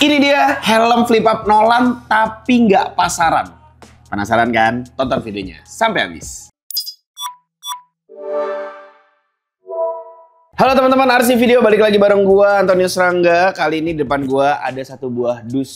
Ini dia helm flip up Nolan tapi nggak pasaran. Penasaran kan? Tonton videonya sampai habis. Halo teman-teman, RC Video balik lagi bareng gua Antonius Rangga. Kali ini di depan gua ada satu buah dus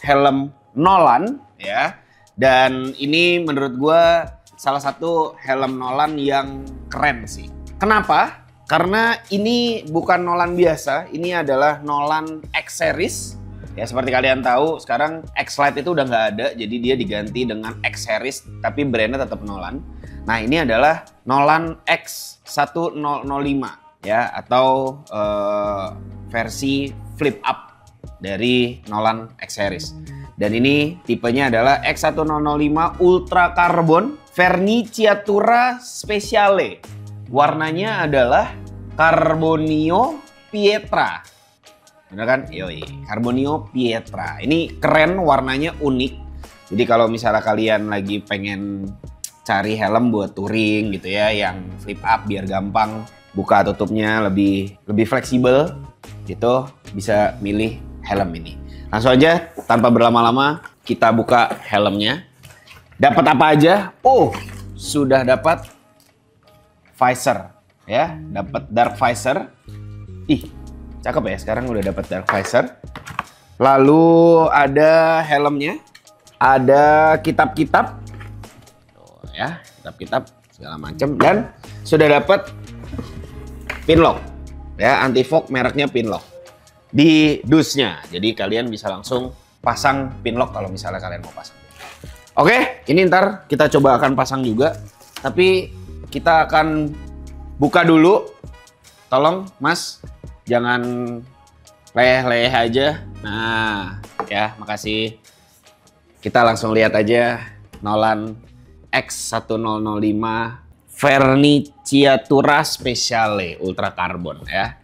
helm Nolan ya. Dan ini menurut gua salah satu helm Nolan yang keren sih. Kenapa? Karena ini bukan Nolan biasa, ini adalah Nolan X Series. Ya seperti kalian tahu sekarang X-Lite itu udah nggak ada, jadi dia diganti dengan X Series tapi brandnya tetap Nolan. Nah ini adalah Nolan X1005 ya, atau versi flip up dari Nolan X Series. Dan ini tipenya adalah X1005 Ultra Carbon Verniciatura Speciale. Warnanya adalah Carbonio Pietra. Bener kan? Yoi, Carbonio Pietra. Ini keren, warnanya unik. Jadi kalau misalnya kalian lagi pengen cari helm buat touring gitu ya, yang flip up biar gampang buka tutupnya lebih fleksibel gitu, bisa milih helm ini. Langsung aja tanpa berlama-lama kita buka helmnya. Dapat apa aja? Oh, sudah dapat visor ya, dapat dark visor. Ih, cakep ya, sekarang udah dapat dark visor. Lalu ada helmnya, ada kitab-kitab, ya, kitab-kitab segala macam, dan sudah dapat pinlock, ya, anti fog mereknya pinlock di dusnya. Jadi kalian bisa langsung pasang pinlock kalau misalnya kalian mau pasang. Oke, ini ntar kita coba akan pasang juga, tapi kita akan buka dulu. Tolong, Mas. Jangan leleh-leleh aja. Nah, ya, makasih. Kita langsung lihat aja Nolan X1005 Verniciatura Speciale Ultra Carbon ya.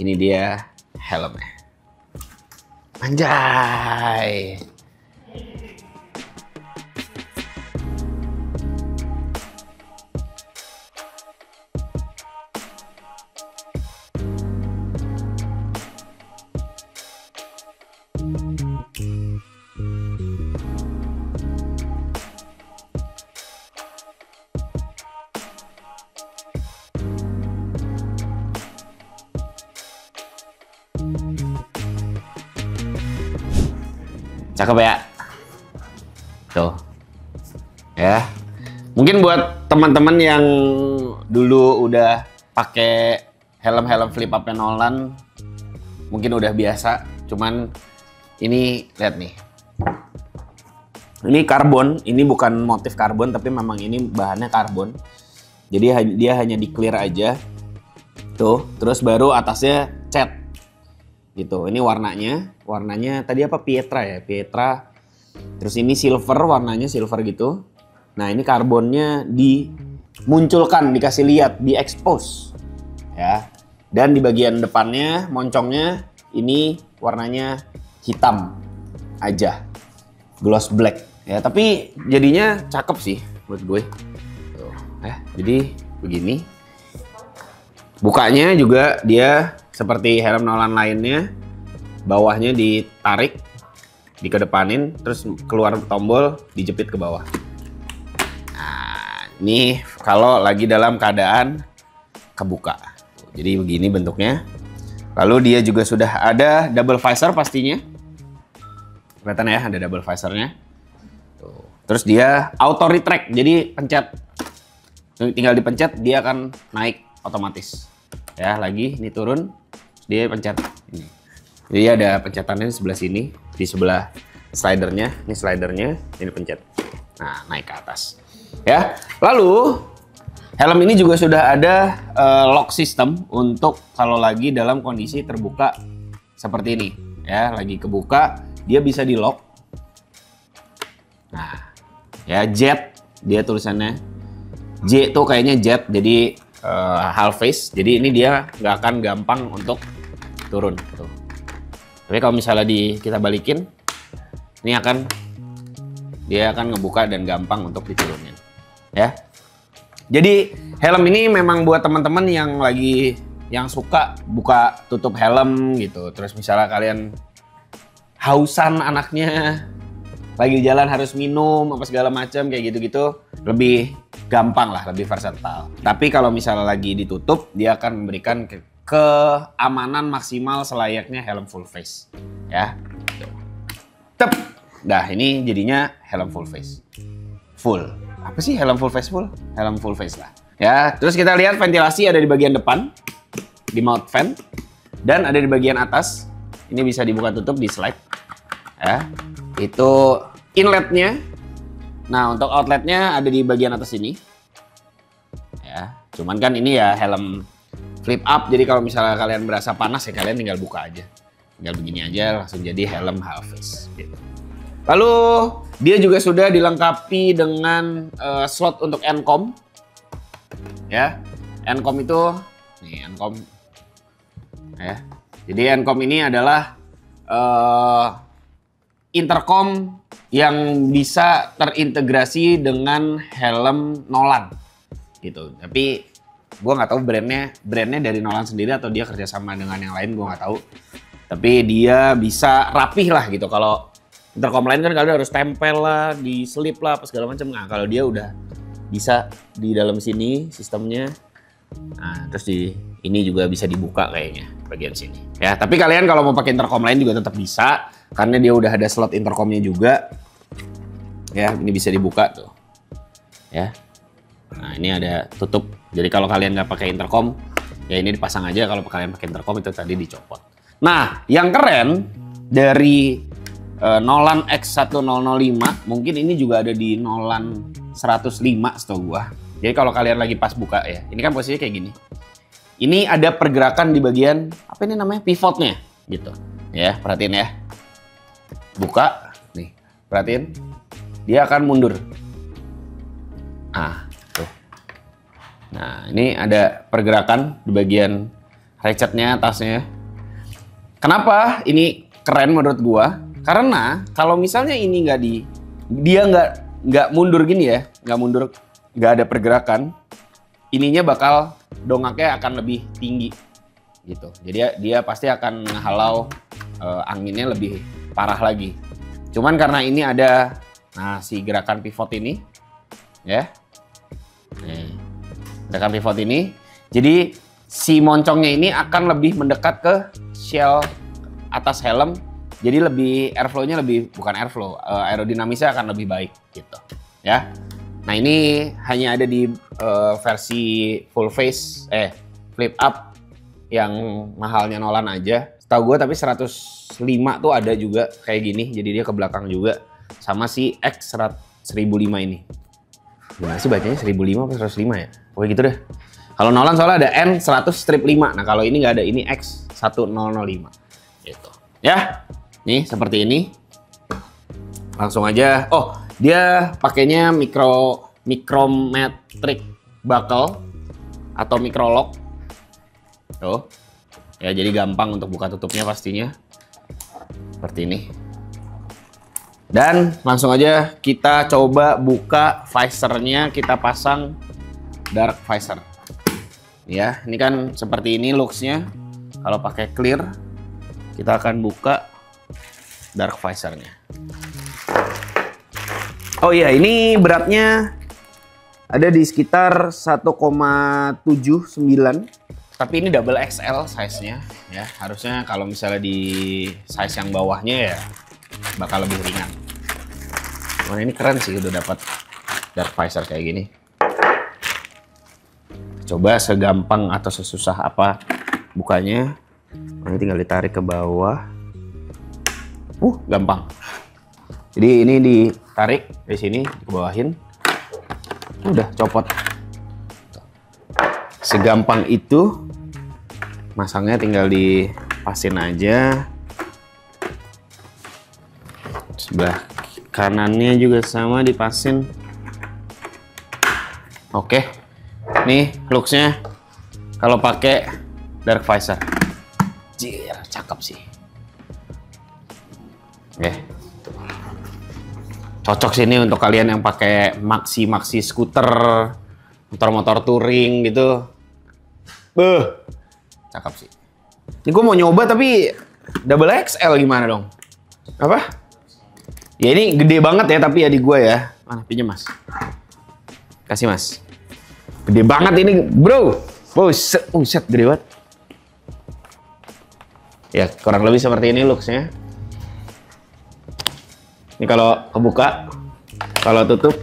Ini dia helmnya. Anjay. Cakep ya, tuh ya. Mungkin buat teman-teman yang dulu udah pakai helm-helm flip up Nolan mungkin udah biasa, cuman ini lihat nih, ini karbon, ini bukan motif karbon tapi memang ini bahannya karbon, jadi dia hanya di clear aja tuh, terus baru atasnya cat gitu. Ini warnanya tadi apa, Pietra ya, Pietra. Terus ini silver, warnanya silver gitu. Nah ini karbonnya dimunculkan, dikasih lihat, diekspos ya. Dan di bagian depannya, moncongnya ini warnanya hitam aja, gloss black ya. Tapi jadinya cakep sih menurut gue. Tuh, ya. Jadi begini. Bukanya juga dia seperti helm Nolan lainnya, bawahnya ditarik, dikedepanin, terus keluar tombol, dijepit ke bawah. Nah, ini kalau lagi dalam keadaan kebuka. Jadi begini bentuknya. Lalu dia juga sudah ada double visor pastinya. Kelihatan ya, ada double visornya. Tuh. Terus dia auto retract, jadi pencet. Tinggal dipencet, dia akan naik otomatis. Ya, lagi ini turun, dia pencet ini. Jadi ada pencetannya di sebelah sini, di sebelah slidernya, ini slidernya, ini pencet. Nah, naik ke atas. Ya, lalu helm ini juga sudah ada lock system untuk kalau lagi dalam kondisi terbuka seperti ini. Ya, lagi kebuka, dia bisa di lock. Nah, ya jet, dia tulisannya J tuh kayaknya jet, jadi half face, jadi ini dia nggak akan gampang untuk turun tuh. Tapi kalau misalnya kita balikin, ini dia akan ngebuka dan gampang untuk diturunin ya. Jadi helm ini memang buat teman-teman yang suka buka tutup helm gitu. Terus misalnya kalian hausan anaknya, lagi jalan harus minum apa segala macam kayak gitu-gitu, lebih gampang lah, lebih versatile. Tapi kalau misalnya lagi ditutup, dia akan memberikan keamanan maksimal selayaknya helm full face, ya. Tep. Nah, ini jadinya helm full face. Full. Apa sih helm full face full? Helm full face lah. Ya, terus kita lihat ventilasi ada di bagian depan, di mount fan, dan ada di bagian atas. Ini bisa dibuka tutup di slide. Ya, itu inletnya. Nah, untuk outletnya ada di bagian atas ini. Ya, cuman kan ini ya helm flip up, jadi kalau misalnya kalian berasa panas ya kalian tinggal buka aja. Tinggal begini aja langsung jadi helm half face gitu. Lalu dia juga sudah dilengkapi dengan slot untuk Encom. Ya. Encom itu nih Encom. Ya. Jadi Encom ini adalah intercom yang bisa terintegrasi dengan helm Nolan gitu. Tapi gue nggak tahu brandnya dari Nolan sendiri atau dia kerjasama dengan yang lain, gue nggak tahu. Tapi dia bisa rapih lah gitu. Kalau intercom lain kan kalian harus tempel lah, diselip lah, apa segala macam. Nah kalau dia udah bisa di dalam sini sistemnya. Nah terus ini juga bisa dibuka kayaknya bagian sini. Ya tapi kalian kalau mau pakai intercom lain juga tetap bisa, karena dia udah ada slot intercomnya juga. Ya ini bisa dibuka tuh. Ya. Nah ini ada tutup. Jadi kalau kalian nggak pakai intercom, ya ini dipasang aja. Kalau kalian pakai intercom itu tadi dicopot. Nah yang keren dari Nolan X1005, mungkin ini juga ada di Nolan 105 setahu gua. Jadi kalau kalian lagi pas buka ya, ini kan posisinya kayak gini. Ini ada pergerakan di bagian apa ini namanya, pivotnya gitu. Ya, perhatiin ya. Buka, nih, perhatiin. Dia akan mundur. Ah, tuh. Nah, ini ada pergerakan di bagian ratchetnya, atasnya. Kenapa ini keren menurut gua? Karena kalau misalnya ini dia nggak mundur gini ya, nggak ada pergerakan, ininya bakal dongaknya akan lebih tinggi gitu. Jadi dia pasti akan menghalau anginnya lebih parah lagi. Cuman karena ini ada si gerakan pivot ini, ya, gerakan pivot ini, jadi si moncongnya ini akan lebih mendekat ke shell atas helm. Jadi lebih airflow-nya bukan airflow, aerodinamisnya akan lebih baik gitu, ya. Nah ini hanya ada di versi full face, flip up yang mahalnya Nolan aja. Setahu gue tapi 105 tuh ada juga kayak gini, jadi dia ke belakang juga. Sama si X1005 ini. Gimana sih bacanya 1005 atau 105 ya? Pokoknya gitu deh. Kalau Nolan soalnya ada N100-5, nah kalau ini nggak ada, ini X1005 gitu. Ya. Nih seperti ini, langsung aja. Oh, dia pakainya micrometric buckle atau micro lock. Tuh, ya jadi gampang untuk buka tutupnya pastinya. Seperti ini. Dan langsung aja kita coba buka visornya, kita pasang dark visor. Ya, ini kan seperti ini looks-nya. Kalau pakai clear, kita akan buka dark visornya. Oh iya, ini beratnya ada di sekitar 1,79. Tapi ini double XL size-nya ya. Harusnya kalau misalnya di size yang bawahnya ya bakal lebih ringan. Wah, ini keren sih udah dapat dark visor kayak gini. Coba segampang atau sesusah apa bukanya. Ini tinggal ditarik ke bawah. Gampang. Jadi ini ditarik dari sini, dikebawahin, udah copot. Segampang itu, masangnya tinggal dipasin aja. Sebelah kanannya juga sama dipasin. Oke, nih looksnya kalau pakai dark visor, jir, cakep sih. Oke. Cocok sih ini untuk kalian yang pakai maxi scooter, motor-motor touring gitu. Cakep sih. Ini gue mau nyoba tapi double XL gimana dong? Apa? Ya ini gede banget ya tapi ya di gua ya. Mana pinjam Mas? Kasih Mas. Gede banget ini bro. Buset, gede banget. Ya kurang lebih seperti ini looksnya. Ini kalau kebuka, kalau tutup.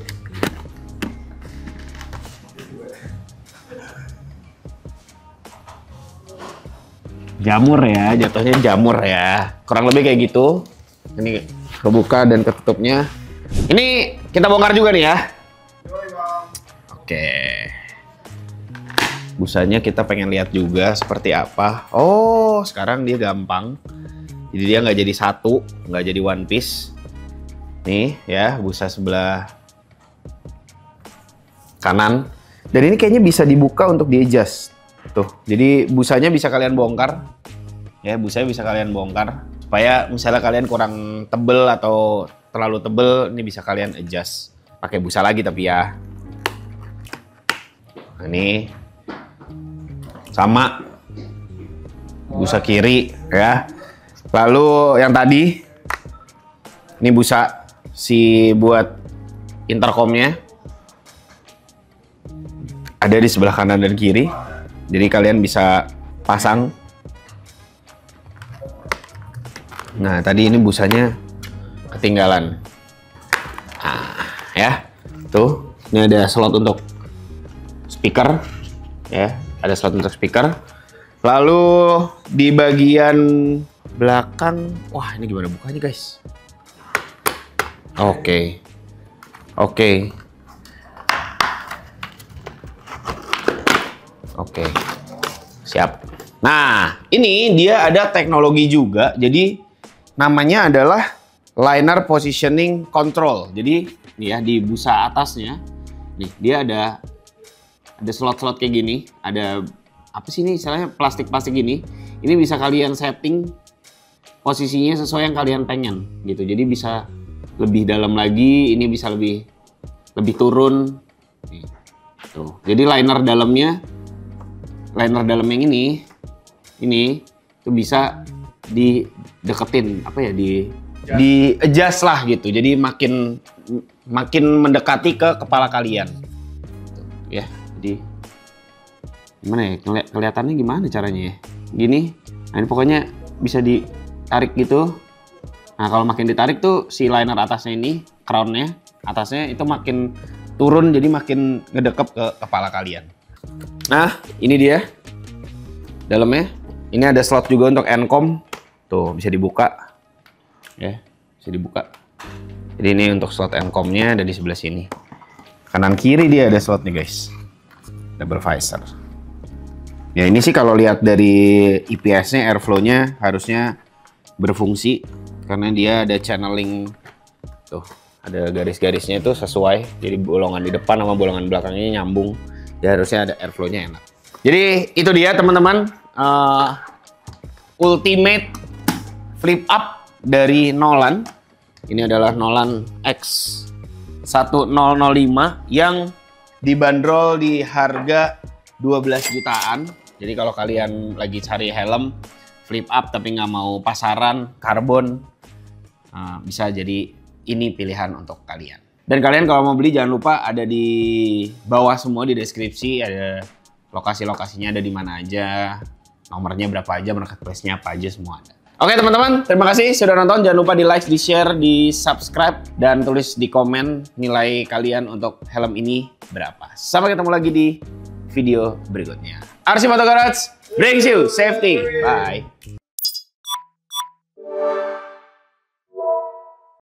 Jamur ya, jatuhnya jamur ya. Kurang lebih kayak gitu. Ini kebuka dan ketutupnya. Ini kita bongkar juga nih ya. Oke. Busanya kita pengen lihat juga seperti apa. Oh, sekarang dia gampang. Jadi dia nggak jadi satu, nggak jadi one piece. Nih ya, busa sebelah kanan. Dan ini kayaknya bisa dibuka untuk di-adjust. Tuh, jadi busanya bisa kalian bongkar. Ya, busanya bisa kalian bongkar. Supaya misalnya kalian kurang tebel atau terlalu tebel, ini bisa kalian adjust. Pakai busa lagi tapi ya. Nah, ini sama busa kiri ya. Lalu yang tadi ini busa si buat intercomnya ada di sebelah kanan dan kiri. Jadi kalian bisa pasang. Nah tadi ini busanya ketinggalan. Nah ya tuh ini ada slot untuk speaker ya. Ada slot untuk speaker. Lalu di bagian belakang, wah ini gimana bukanya guys? Oke. Siap. Nah, ini dia ada teknologi juga. Jadi namanya adalah liner positioning control. Jadi nih ya di busa atasnya, nih dia ada slot-slot kayak gini, ada apa sih ini istilahnya plastik-plastik gini. Ini bisa kalian setting posisinya sesuai yang kalian pengen gitu. Jadi bisa lebih dalam lagi, ini bisa lebih turun. Nih, tuh. Jadi liner dalamnya yang ini itu bisa dideketin apa ya di adjust lah gitu. Jadi makin mendekati ke kepala kalian. Tuh, ya. Jadi gimana ya kelihatannya gimana caranya ya gini. Nah ini pokoknya bisa ditarik gitu. Nah kalau makin ditarik tuh si liner atasnya ini crownnya atasnya itu makin turun jadi makin ngedekep ke kepala kalian. Nah ini dia dalamnya. Ini ada slot juga untuk encom tuh bisa dibuka ya, bisa dibuka. Jadi ini untuk slot encomnya ada di sebelah sini. Kanan kiri dia ada slotnya guys. Double visor. Ya ini sih kalau lihat dari IPS-nya, airflow-nya harusnya berfungsi karena dia ada channeling tuh, ada garis-garisnya itu sesuai. Jadi bolongan di depan sama bolongan belakangnya nyambung. Ya harusnya ada airflow-nya enak. Jadi itu dia teman-teman, ultimate flip up dari Nolan. Ini adalah Nolan X1005 yang dibanderol di harga 12 jutaan. Jadi kalau kalian lagi cari helm flip up tapi nggak mau pasaran karbon, bisa jadi ini pilihan untuk kalian. Dan kalian kalau mau beli jangan lupa ada di bawah semua di deskripsi, ada lokasi-lokasinya ada di mana aja, nomornya berapa aja, marketplace-nya apa aja, semua ada. Oke teman-teman, terima kasih sudah nonton. Jangan lupa di like, di share, di subscribe, dan tulis di komen nilai kalian untuk helm ini berapa. Sampai ketemu lagi di video berikutnya. RC Moto Garage brings you safety. Bye.